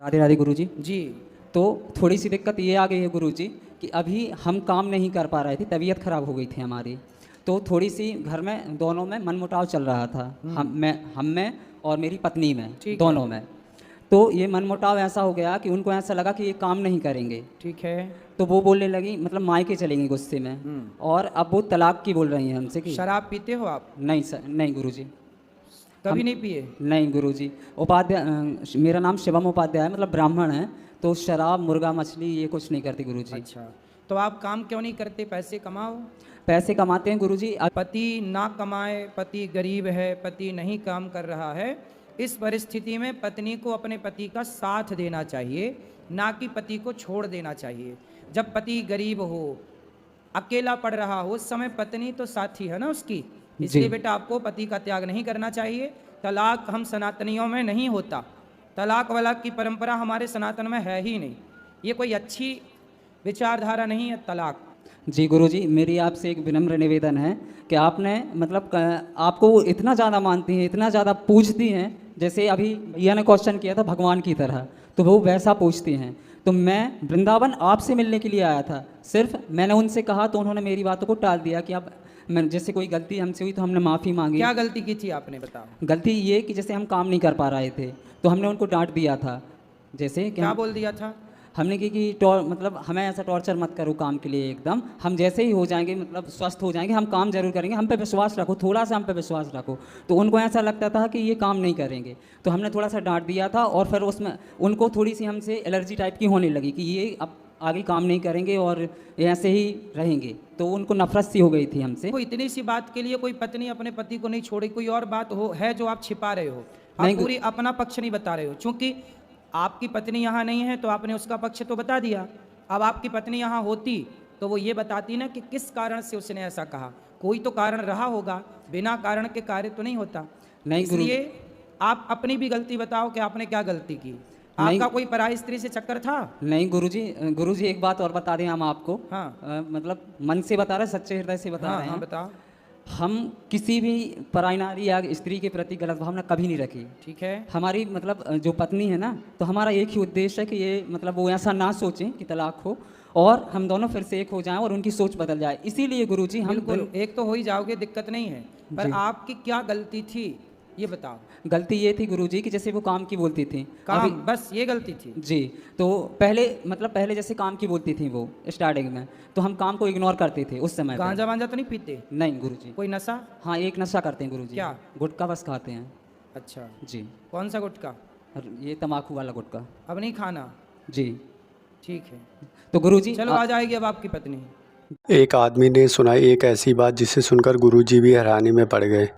राधे राधे गुरुजी। जी। तो थोड़ी सी दिक्कत ये आ गई है गुरुजी कि अभी हम काम नहीं कर पा रहे थे, तबीयत खराब हो गई थी हमारी। तो थोड़ी सी घर में दोनों में मनमुटाव चल रहा था, हम में और मेरी पत्नी में, ठीक है। दोनों में। तो ये मनमुटाव ऐसा हो गया कि उनको ऐसा लगा कि ये काम नहीं करेंगे। ठीक है। तो वो बोलने लगी, मतलब मायके चलेंगी गुस्से में, और अब वो तलाक की बोल रही हैं हमसे कि शराब पीते हो आप? नहीं सर, नहीं गुरुजी। कभी नहीं पिए? नहीं गुरुजी। उपाध्याय, मेरा नाम शिवम उपाध्याय है, मतलब ब्राह्मण है। तो शराब, मुर्गा मछली ये कुछ नहीं करती गुरुजी। अच्छा, तो आप काम क्यों नहीं करते? पैसे कमाओ। पैसे कमाते हैं गुरुजी। पति ना कमाए, पति गरीब है, पति नहीं काम कर रहा है, इस परिस्थिति में पत्नी को अपने पति का साथ देना चाहिए, ना कि पति को छोड़ देना चाहिए। जब पति गरीब हो, अकेला पड़ रहा हो, उस समय पत्नी तो साथी है ना उसकी। इसलिए बेटा आपको पति का त्याग नहीं करना चाहिए। तलाक हम सनातनियों में नहीं होता, तलाक वलाक की परंपरा हमारे सनातन में है ही नहीं। ये कोई अच्छी विचारधारा नहीं है तलाक। जी गुरुजी, मेरी आपसे एक विनम्र निवेदन है कि आपने मतलब आपको वो इतना ज़्यादा मानती हैं, इतना ज़्यादा पूजती हैं, जैसे अभी भैया ने क्वेश्चन किया था भगवान की तरह, तो वो वैसा पूछती हैं। तो मैं वृंदावन आपसे मिलने के लिए आया था, सिर्फ मैंने उनसे कहा तो उन्होंने मेरी बातों को टाल दिया कि अब मैं, जैसे कोई गलती हमसे हुई तो हमने माफ़ी मांगी। क्या गलती की थी आपने, बताओ। गलती ये कि जैसे हम काम नहीं कर पा रहे थे तो हमने उनको डांट दिया था। जैसे कि क्या बोल दिया था? हमने की कि मतलब हमें ऐसा टॉर्चर मत करो काम के लिए, एकदम हम जैसे ही हो जाएंगे, मतलब स्वस्थ हो जाएंगे, हम काम जरूर करेंगे, हम पे विश्वास रखो, थोड़ा सा हम पे विश्वास रखो। तो उनको ऐसा लगता था कि ये काम नहीं करेंगे, तो हमने थोड़ा सा डांट दिया था। और फिर उसमें उनको थोड़ी सी हमसे एलर्जी टाइप की होने लगी कि ये अब आगे काम नहीं करेंगे और ऐसे ही रहेंगे, तो उनको नफरत सी हो गई थी हमसे। कोई इतनी सी बात के लिए कोई पत्नी अपने पति को नहीं छोड़े, कोई और बात हो है जो आप छिपा रहे हो? आप नहीं, पूरी अपना पक्ष नहीं बता रहे हो। चूंकि आपकी पत्नी यहाँ नहीं है तो आपने उसका पक्ष तो बता दिया। अब आपकी पत्नी यहाँ होती तो वो ये बताती ना कि किस कारण से उसने ऐसा कहा। कोई तो कारण रहा होगा, बिना कारण के कार्य तो नहीं होता। नहीं गुरु, इसलिए आप अपनी भी गलती बताओ कि आपने क्या गलती की। आपका कोई पराई स्त्री से चक्कर था? नहीं गुरुजी। गुरुजी एक बात और बता दें हम आपको। हाँ। मतलब मन से बता रहे, सच्चे हृदय से बता रहे हैं। हाँ बताओ। हम किसी भी पराई नारी या स्त्री के प्रति गलत भावना कभी नहीं रखी। ठीक है। हमारी मतलब जो पत्नी है ना, तो हमारा एक ही उद्देश्य है कि ये मतलब वो ऐसा ना सोचें कि तलाक हो, और हम दोनों फिर से एक हो जाएं और उनकी सोच बदल जाए। इसीलिए गुरुजी हम बिल्कुल एक तो हो ही जाओगे, दिक्कत नहीं है, पर आपकी क्या गलती थी ये बताओ। गलती ये थी गुरुजी कि जैसे वो काम की बोलती थी। काम, बस ये गलती थी? जी। तो पहले मतलब पहले जैसे काम की बोलती थी वो स्टार्टिंग में, तो हम काम को इग्नोर करते थे उस समय पे। गांजा वांजा तो नहीं पीते? नहीं गुरुजी। कोई नशा? हाँ, एक नशा करते हैं गुरुजी। क्या? गुटखा बस खाते हैं। अच्छा जी। कौन सा गुटखा? ये तम्बाकू वाला गुटखा। अब नहीं खाना? जी। ठीक है। तो गुरुजी चलो आ जाएगी अब आपकी पत्नी। एक आदमी ने सुनाई एक ऐसी बात जिसे सुनकर गुरुजी भी हैरानी में पड़ गए।